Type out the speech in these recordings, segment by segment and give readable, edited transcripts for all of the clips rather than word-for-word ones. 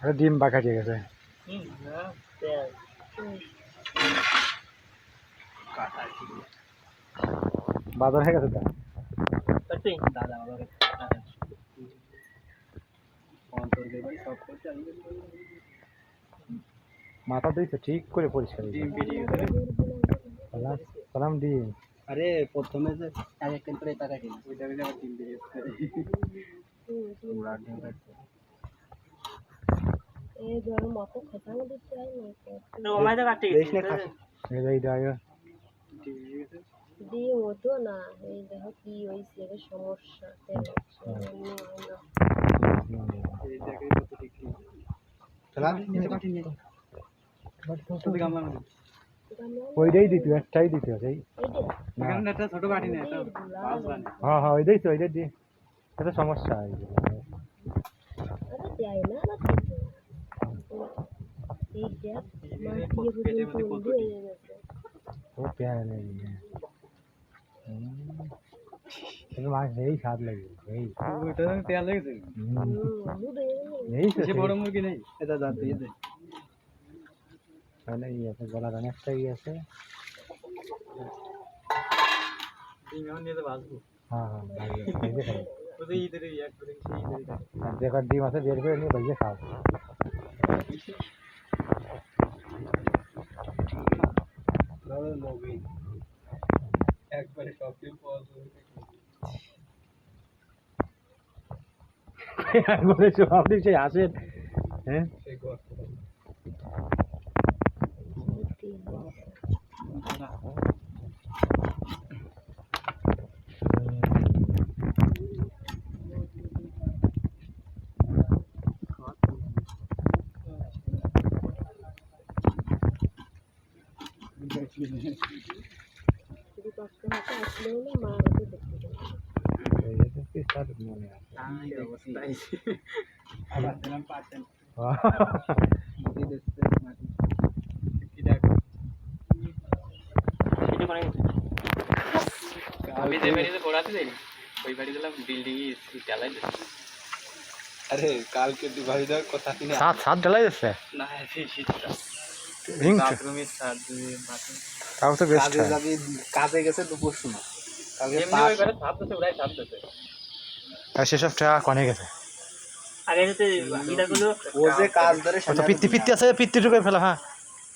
আরে ডিম বাঁকা দিয়ে গেছে বাজার হয়ে গেছে মাথা দিয়েছে ঠিক করে পরিষ্কার সালাম ডিম। আরে প্রথমে যে এক এক করে টাকা কিনে ওইটা আবার ডিম বেরিয়েছে পুরা ডিম কাটছে এই ধর মত খাতাও দিতে হয় না তো ওমাই তো কাটতে গেছে এই দাও দিয়ে হতো না এই দেখো কি হয়েছে এর সমস্যা ওইটাই দিতে একটাই দিতে হবে ছোট বাটি না হ্যাঁ হ্যাঁ ওইটাই তো ওইটাই দিয়ে এটা সমস্যা মাছ এই স্বাদ লাগে এই তেল লেগেছে এই বড় মুরগি নেই এটা দাঁত দিয়ে দে তাহলে ই আছে গলার অনেকটাই আছে হ্যাঁ যেখানে ডিম আছে বের করে নিয়ে ভেজে খাও একবারে সব কিছু পাওয়া আপনি সেই আসেন হ্যাঁ আমি যে বাড়িতে পড়াতে যাই ওই বাড়ি গেলাম বিল্ডিং চালাই আরে কালকে দিবাড়ি দেওয়ার কথা কিনা সাত ঢালাই যাচ্ছে না তাও তো বেস্ট কাজে গেছে দুপুর সময় আর সেসব টাকা কনে গেছে ও যে কাজ ধরে পিত্তি আছে পিত্তি ঢুকে ফেলা হ্যাঁ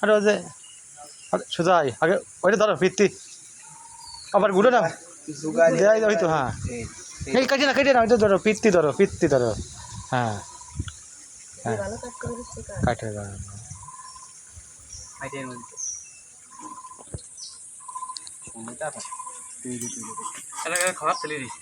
আরে ও যে সোজাই আগে ওইটা ধরো পিত্তি আবার গুলো না দেয় হয়তো হ্যাঁ এই কেটে না ওইটা ধরো পিত্তি ধরো হ্যাঁ হ্যাঁ কাটে খারাপ চলে দিস